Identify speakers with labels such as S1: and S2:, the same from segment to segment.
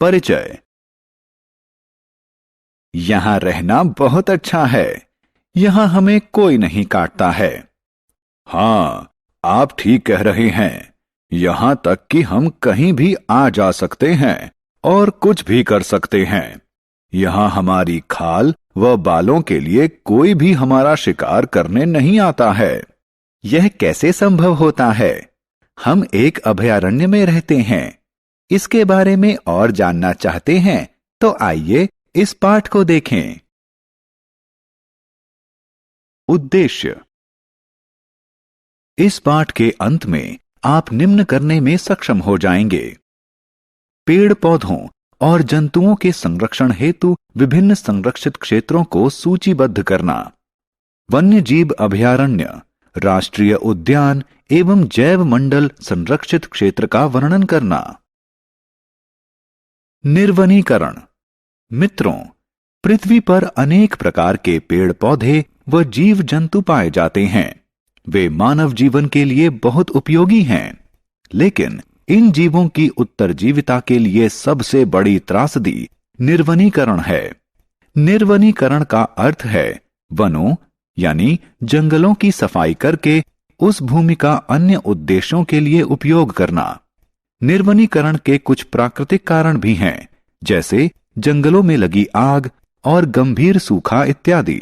S1: परिचय। यहां रहना बहुत अच्छा है। यहां हमें कोई नहीं काटता है। हां, आप ठीक कह रहे हैं। यहां तक कि हम कहीं भी आ जा सकते हैं और कुछ भी कर सकते हैं। यहां हमारी खाल व बालों के लिए कोई भी हमारा शिकार करने नहीं आता है। यह कैसे संभव होता है? हम एक अभयारण्य में रहते हैं। इसके बारे में और जानना चाहते हैं तो आइए इस पाठ को देखें। उद्देश्य। इस पाठ के अंत में आप निम्न करने में सक्षम हो जाएंगे। पेड़ पौधों और जंतुओं के संरक्षण हेतु विभिन्न संरक्षित क्षेत्रों को सूचीबद्ध करना। वन्य जीव अभयारण्य, राष्ट्रीय उद्यान एवं जैव मंडल संरक्षित क्षेत्र का वर्णन करना। निर्वनीकरण। मित्रों, पृथ्वी पर अनेक प्रकार के पेड़ पौधे व जीव जंतु पाए जाते हैं। वे मानव जीवन के लिए बहुत उपयोगी हैं, लेकिन इन जीवों की उत्तरजीविता के लिए सबसे बड़ी त्रासदी निर्वनीकरण है। निर्वनीकरण का अर्थ है वनों यानी जंगलों की सफाई करके उस भूमि का अन्य उद्देश्यों के लिए उपयोग करना। निर्वनीकरण के कुछ प्राकृतिक कारण भी हैं, जैसे जंगलों में लगी आग और गंभीर सूखा इत्यादि।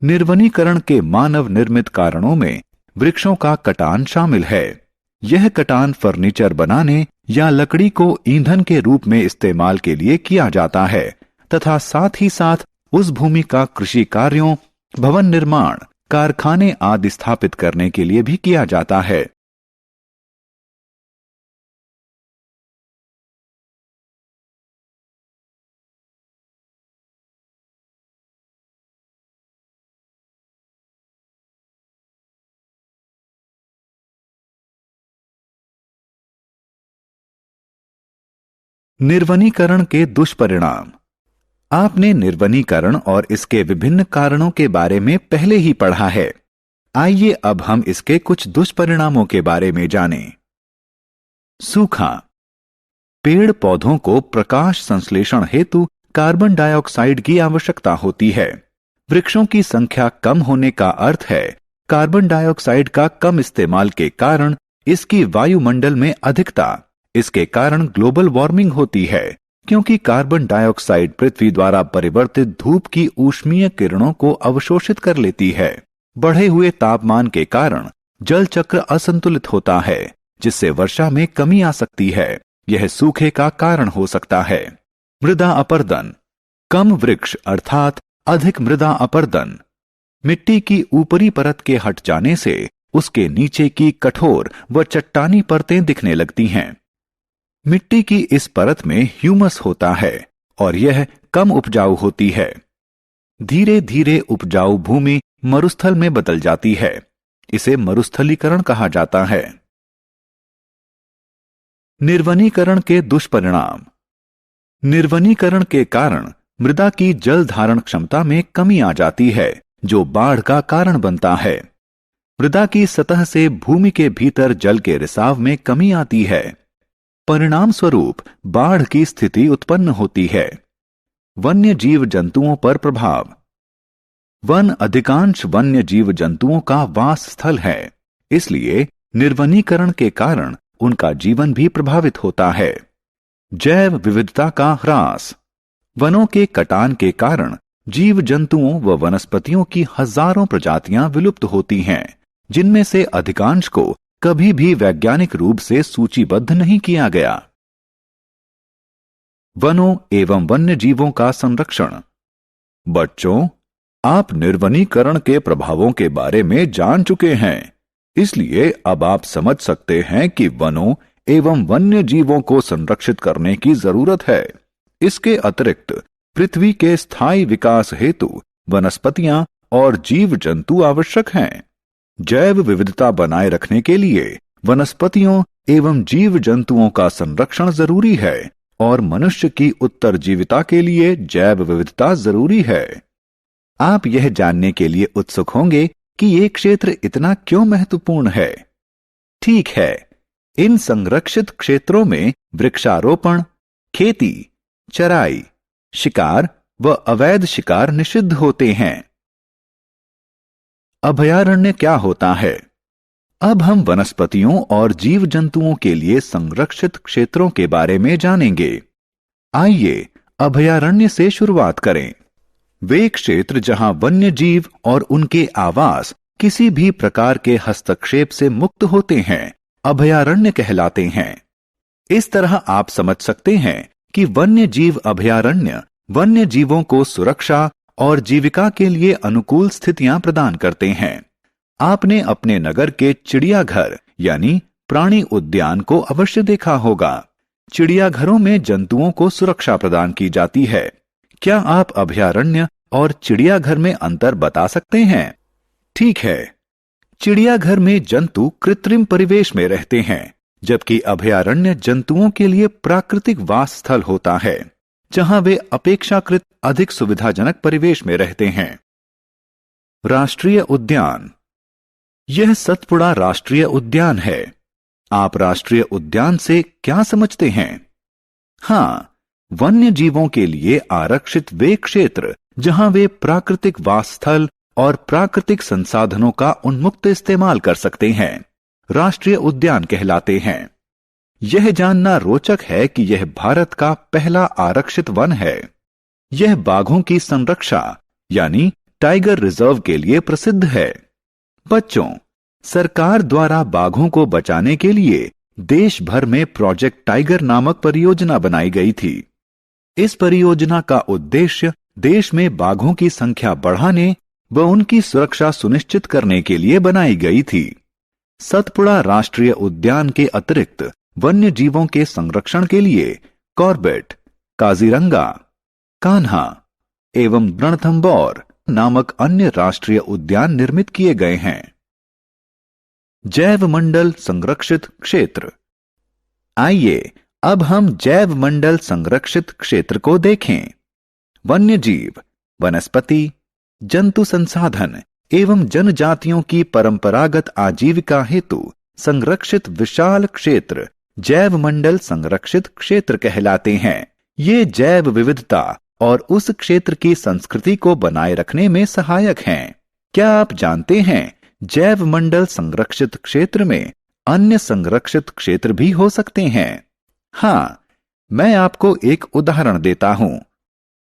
S1: निर्वनीकरण के मानव निर्मित कारणों में वृक्षों का कटान शामिल है। यह कटान फर्नीचर बनाने या लकड़ी को ईंधन के रूप में इस्तेमाल के लिए किया जाता है तथा साथ ही साथ उस भूमि का कृषि कार्यों, भवन निर्माण, कारखाने आदि स्थापित करने के लिए भी किया जाता है। निर्वनीकरण के दुष्परिणाम। आपने निर्वनीकरण और इसके विभिन्न कारणों के बारे में पहले ही पढ़ा है। आइए अब हम इसके कुछ दुष्परिणामों के बारे में जानें। सूखा। पेड़ पौधों को प्रकाश संश्लेषण हेतु कार्बन डाइऑक्साइड की आवश्यकता होती है। वृक्षों की संख्या कम होने का अर्थ है कार्बन डाइऑक्साइड का कम इस्तेमाल के कारण इसकी वायुमंडल में अधिकता। इसके कारण ग्लोबल वार्मिंग होती है, क्योंकि कार्बन डाइऑक्साइड पृथ्वी द्वारा परिवर्तित धूप की ऊष्मीय किरणों को अवशोषित कर लेती है। बढ़े हुए तापमान के कारण जल चक्र असंतुलित होता है, जिससे वर्षा में कमी आ सकती है। यह सूखे का कारण हो सकता है। मृदा अपरदन। कम वृक्ष अर्थात अधिक मृदा अपरदन। मिट्टी की ऊपरी परत के हट जाने से उसके नीचे की कठोर व चट्टानी परतें दिखने लगती हैं। मिट्टी की इस परत में ह्यूमस होता है और यह कम उपजाऊ होती है। धीरे धीरे उपजाऊ भूमि मरुस्थल में बदल जाती है। इसे मरुस्थलीकरण कहा जाता है। निर्वनीकरण के दुष्परिणाम। निर्वनीकरण के कारण मृदा की जल धारण क्षमता में कमी आ जाती है, जो बाढ़ का कारण बनता है। मृदा की सतह से भूमि के भीतर जल के रिसाव में कमी आती है। परिणाम स्वरूप बाढ़ की स्थिति उत्पन्न होती है। वन्य जीव जंतुओं पर प्रभाव। वन अधिकांश वन्य जीव जंतुओं का वास स्थल है, इसलिए निर्वनीकरण के कारण उनका जीवन भी प्रभावित होता है। जैव विविधता का ह्रास। वनों के कटान के कारण जीव जंतुओं व वनस्पतियों की हजारों प्रजातियां विलुप्त होती हैं, जिनमें से अधिकांश को कभी भी वैज्ञानिक रूप से सूचीबद्ध नहीं किया गया। वनों एवं वन्य जीवों का संरक्षण। बच्चों, आप निर्वनीकरण के प्रभावों के बारे में जान चुके हैं, इसलिए अब आप समझ सकते हैं कि वनों एवं वन्य जीवों को संरक्षित करने की जरूरत है। इसके अतिरिक्त पृथ्वी के स्थायी विकास हेतु वनस्पतियां और जीव जंतु आवश्यक हैं। जैव विविधता बनाए रखने के लिए वनस्पतियों एवं जीव जंतुओं का संरक्षण जरूरी है और मनुष्य की उत्तरजीविता के लिए जैव विविधता जरूरी है। आप यह जानने के लिए उत्सुक होंगे कि ये क्षेत्र इतना क्यों महत्वपूर्ण है। ठीक है, इन संरक्षित क्षेत्रों में वृक्षारोपण, खेती चराई, शिकार व अवैध शिकार निषिद्ध होते हैं। अभयारण्य क्या होता है? अब हम वनस्पतियों और जीव जंतुओं के लिए संरक्षित क्षेत्रों के बारे में जानेंगे। आइए अभयारण्य से शुरुआत करें। वे क्षेत्र जहां वन्य जीव और उनके आवास किसी भी प्रकार के हस्तक्षेप से मुक्त होते हैं, अभयारण्य कहलाते हैं। इस तरह आप समझ सकते हैं कि वन्य जीव अभयारण्य वन्य जीवों को सुरक्षा और जीविका के लिए अनुकूल स्थितियां प्रदान करते हैं। आपने अपने नगर के चिड़ियाघर यानी प्राणी उद्यान को अवश्य देखा होगा। चिड़ियाघरों में जंतुओं को सुरक्षा प्रदान की जाती है। क्या आप अभयारण्य और चिड़ियाघर में अंतर बता सकते हैं? ठीक है, चिड़ियाघर में जंतु कृत्रिम परिवेश में रहते हैं, जबकि अभयारण्य जंतुओं के लिए प्राकृतिक वास स्थल होता है, जहां वे अपेक्षाकृत अधिक सुविधाजनक परिवेश में रहते हैं। राष्ट्रीय उद्यान। यह सतपुड़ा राष्ट्रीय उद्यान है। आप राष्ट्रीय उद्यान से क्या समझते हैं? हाँ, वन्य जीवों के लिए आरक्षित वे क्षेत्र जहां वे प्राकृतिक वास स्थल और प्राकृतिक संसाधनों का उन्मुक्त इस्तेमाल कर सकते हैं, राष्ट्रीय उद्यान कहलाते हैं। यह जानना रोचक है कि यह भारत का पहला आरक्षित वन है। यह बाघों की संरक्षा यानी टाइगर रिजर्व के लिए प्रसिद्ध है। बच्चों, सरकार द्वारा बाघों को बचाने के लिए देश भर में प्रोजेक्ट टाइगर नामक परियोजना बनाई गई थी। इस परियोजना का उद्देश्य देश में बाघों की संख्या बढ़ाने व उनकी सुरक्षा सुनिश्चित करने के लिए बनाई गई थी। सतपुड़ा राष्ट्रीय उद्यान के अतिरिक्त वन्य जीवों के संरक्षण के लिए कॉर्बेट, काजीरंगा, कान्हा एवं रणथंबोर नामक अन्य राष्ट्रीय उद्यान निर्मित किए गए हैं। जैव मंडल संरक्षित क्षेत्र। आइए अब हम जैव मंडल संरक्षित क्षेत्र को देखें। वन्य जीव, वनस्पति, जंतु संसाधन एवं जनजातियों की परंपरागत आजीविका हेतु संरक्षित विशाल क्षेत्र जैव मंडल संरक्षित क्षेत्र कहलाते हैं। ये जैव विविधता और उस क्षेत्र की संस्कृति को बनाए रखने में सहायक हैं। क्या आप जानते हैं जैव मंडल संरक्षित क्षेत्र में अन्य संरक्षित क्षेत्र भी हो सकते हैं? हाँ, मैं आपको एक उदाहरण देता हूं।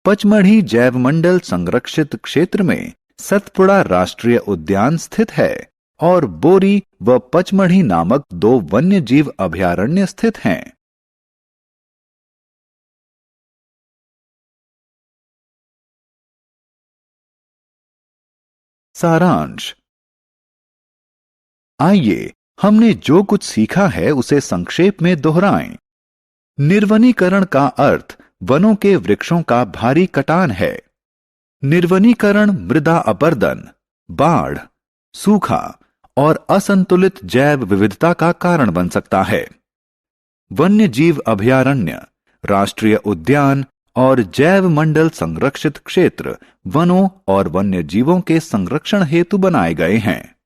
S1: पचमढ़ी जैव मंडल संरक्षित क्षेत्र में सतपुड़ा राष्ट्रीय उद्यान स्थित है और बोरी व पचमढ़ी नामक 2 वन्य जीव अभयारण्य स्थित हैं। सारांश। आइए हमने जो कुछ सीखा है उसे संक्षेप में दोहराएं। निर्वनीकरण का अर्थ वनों के वृक्षों का भारी कटान है। निर्वनीकरण मृदा अपरदन, बाढ़, सूखा और असंतुलित जैव विविधता का कारण बन सकता है। वन्य जीव अभयारण्य, राष्ट्रीय उद्यान और जैव मंडल संरक्षित क्षेत्र वनों और वन्य जीवों के संरक्षण हेतु बनाए गए हैं।